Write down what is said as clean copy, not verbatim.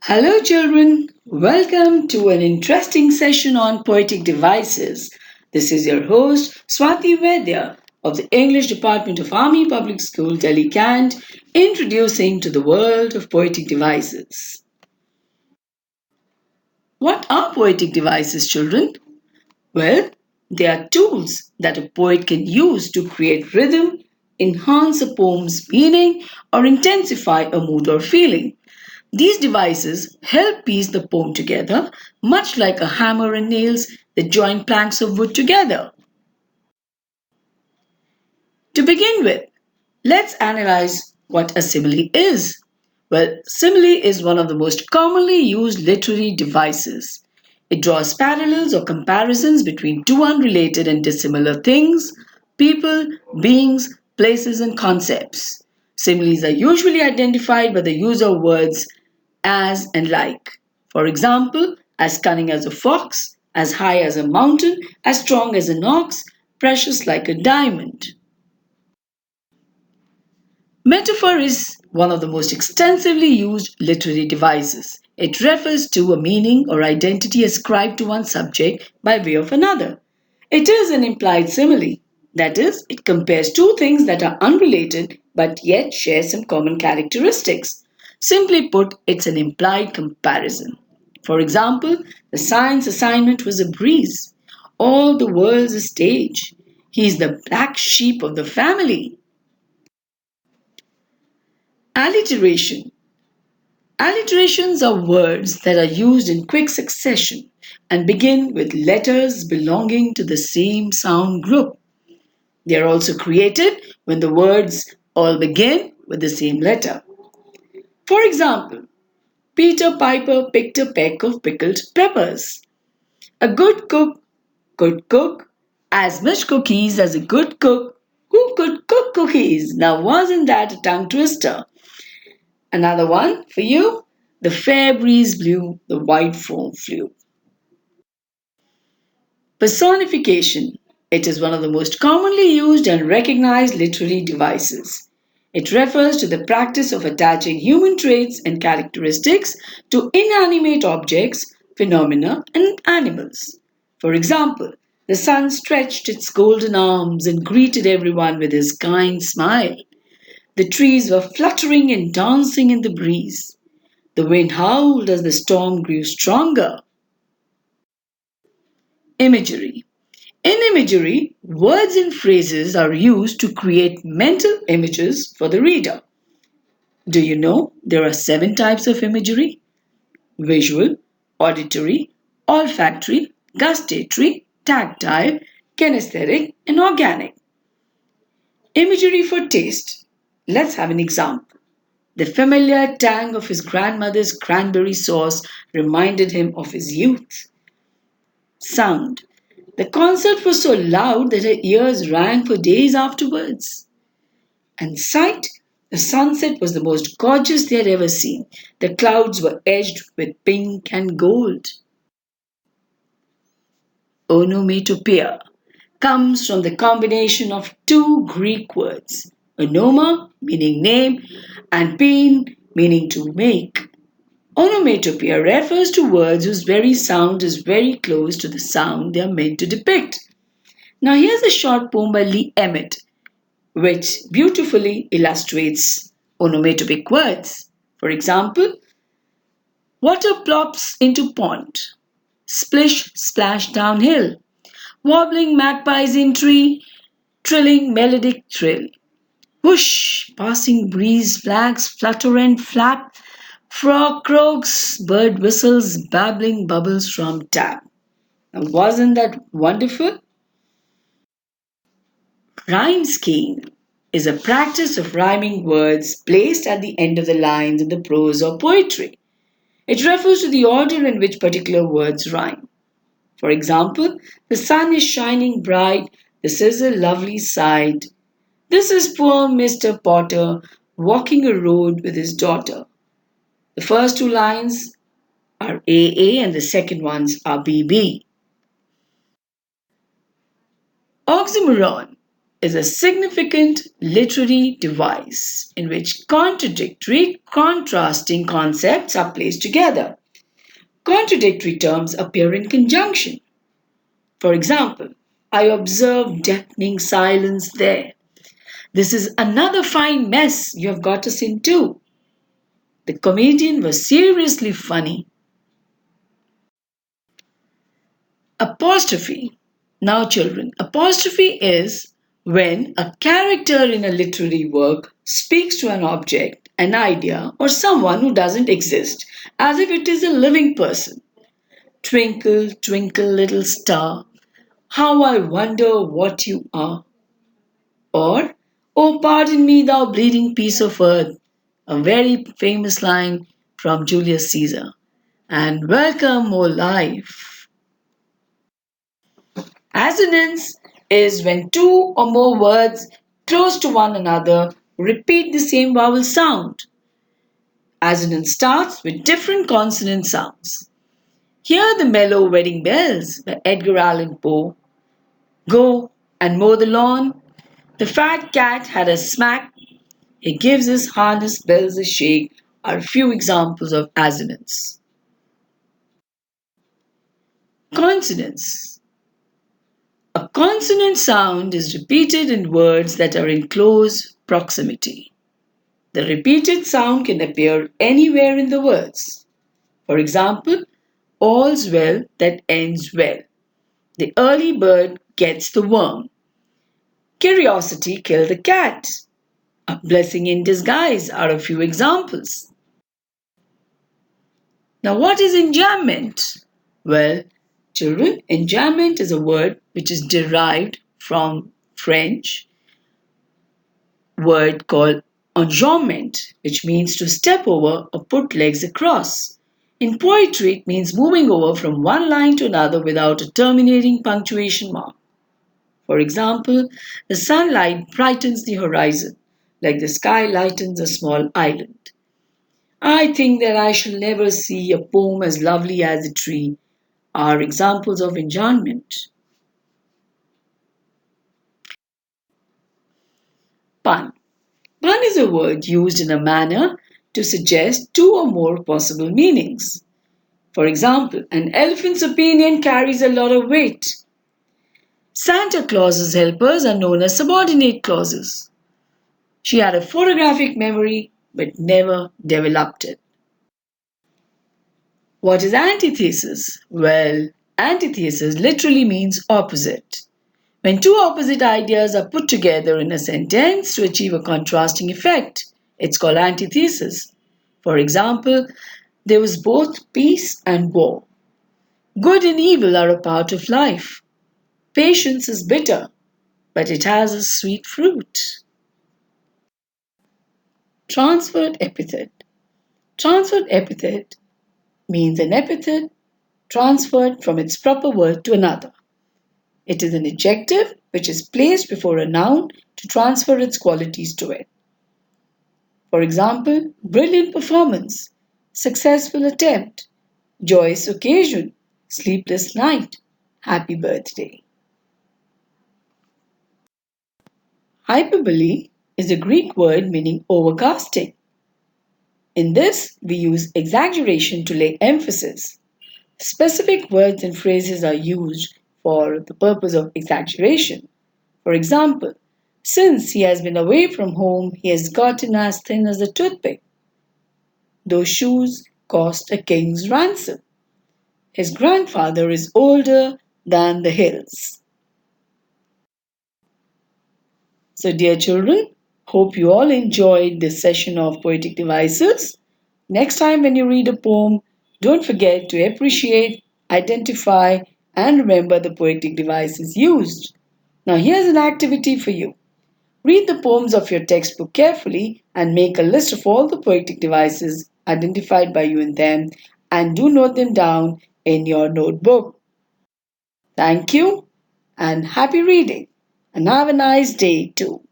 Hello, children. Welcome to an interesting session on poetic devices. This is your host, Swati Vaidya of the English Department of Army Public School, Delhi Cant, introducing to the world of poetic devices. What are poetic devices, children? Well, they are tools that a poet can use to create rhythm, enhance a poem's meaning, or intensify a mood or feeling. These devices help piece the poem together, much like a hammer and nails that join planks of wood together. To begin with, let's analyze what a simile is. Well, simile is one of the most commonly used literary devices. It draws parallels or comparisons between two unrelated and dissimilar things, people, beings, places, and concepts. Similes are usually identified by the use of words as and like. For example, as cunning as a fox, as high as a mountain, as strong as an ox, precious like a diamond. Metaphor is one of the most extensively used literary devices. It refers to a meaning or identity ascribed to one subject by way of another. It is an implied simile. That is, it compares two things that are unrelated but yet share some common characteristics. Simply put, it's an implied comparison. For example, the science assignment was a breeze. All the world's a stage. He's the black sheep of the family. Alliteration. Alliterations are words that are used in quick succession and begin with letters belonging to the same sound group. They are also created when the words all begin with the same letter. For example, Peter Piper picked a peck of pickled peppers. A good cook could cook as much cookies as a good cook who could cook cookies. Now, wasn't that a tongue twister? Another one for you. The fair breeze blew, the white foam flew. Personification. It is one of the most commonly used and recognized literary devices. It refers to the practice of attaching human traits and characteristics to inanimate objects, phenomena, and animals. For example, the sun stretched its golden arms and greeted everyone with his kind smile. The trees were fluttering and dancing in the breeze. The wind howled as the storm grew stronger. Imagery. In imagery, words and phrases are used to create mental images for the reader. Do you know there are 7 types of imagery? Visual, auditory, olfactory, gustatory, tactile, kinesthetic, and organic. Imagery for taste. Let's have an example. The familiar tang of his grandmother's cranberry sauce reminded him of his youth. Sound. The concert was so loud that her ears rang for days afterwards. And sight. The sunset was the most gorgeous they had ever seen. The clouds were edged with pink and gold. Onomatopoeia comes from the combination of two Greek words, onoma meaning name and pein meaning to make. Onomatopoeia refers to words whose very sound is very close to the sound they are meant to depict. Now here's a short poem by Lee Emmett which beautifully illustrates onomatopoeic words. For example, water plops into pond, splish splash downhill, wobbling magpies in tree, trilling melodic trill. Whoosh, passing breeze, flags flutter and flap, frog croaks, bird whistles, babbling bubbles from tap. Now, wasn't that wonderful? Rhyme scheme is a practice of rhyming words placed at the end of the lines in the prose or poetry. It refers to the order in which particular words rhyme. For example, the sun is shining bright, this is a lovely sight. This is poor Mr. Potter walking a road with his daughter. The first two lines are AA and the second ones are BB. Oxymoron is a significant literary device in which contradictory, contrasting concepts are placed together. Contradictory terms appear in conjunction. For example, I observe deafening silence there. This is another fine mess you have got us into. The comedian was seriously funny. Apostrophe. Now, children, apostrophe is when a character in a literary work speaks to an object, an idea, or someone who doesn't exist as if it is a living person. Twinkle, twinkle, little star, how I wonder what you are. Or, oh, pardon me, thou bleeding piece of earth, a very famous line from Julius Caesar. And welcome, O life. Assonance is when two or more words close to one another repeat the same vowel sound. Assonance starts with different consonant sounds. Hear the mellow wedding bells by Edgar Allan Poe. Go and mow the lawn. The fat cat had a smack. He gives his harness bells a shake are a few examples of assonance. Consonance. A consonant sound is repeated in words that are in close proximity. The repeated sound can appear anywhere in the words. For example, all's well that ends well. The early bird gets the worm. Curiosity killed the cat. A blessing in disguise are a few examples. Now, what is enjambment? Well, children, enjambment is a word which is derived from French word called enjambment, which means to step over or put legs across. In poetry, it means moving over from one line to another without a terminating punctuation mark. For example, the sunlight brightens the horizon, like the sky lightens a small island. I think that I shall never see a poem as lovely as a tree are examples of enjambment. Pun. Pun is a word used in a manner to suggest two or more possible meanings. For example, an elephant's opinion carries a lot of weight. Santa Claus's helpers are known as subordinate clauses. She had a photographic memory but never developed it. What is antithesis? Well, antithesis literally means opposite. When two opposite ideas are put together in a sentence to achieve a contrasting effect, it's called antithesis. For example, there was both peace and war. Good and evil are a part of life. Patience is bitter, but it has a sweet fruit. Transferred epithet. Transferred epithet means an epithet transferred from its proper word to another. It is an adjective which is placed before a noun to transfer its qualities to it. For example, brilliant performance, successful attempt, joyous occasion, sleepless night, happy birthday. Hyperbole is a Greek word meaning overcasting. In this, we use exaggeration to lay emphasis. Specific words and phrases are used for the purpose of exaggeration. For example, since he has been away from home, he has gotten as thin as a toothpick. Those shoes cost a king's ransom. His grandfather is older than the hills. So, dear children, hope you all enjoyed this session of Poetic Devices. Next time when you read a poem, don't forget to appreciate, identify, and remember the poetic devices used. Now, here's an activity for you. Read the poems of your textbook carefully and make a list of all the poetic devices identified by you in them and do note them down in your notebook. Thank you and happy reading and have a nice day too.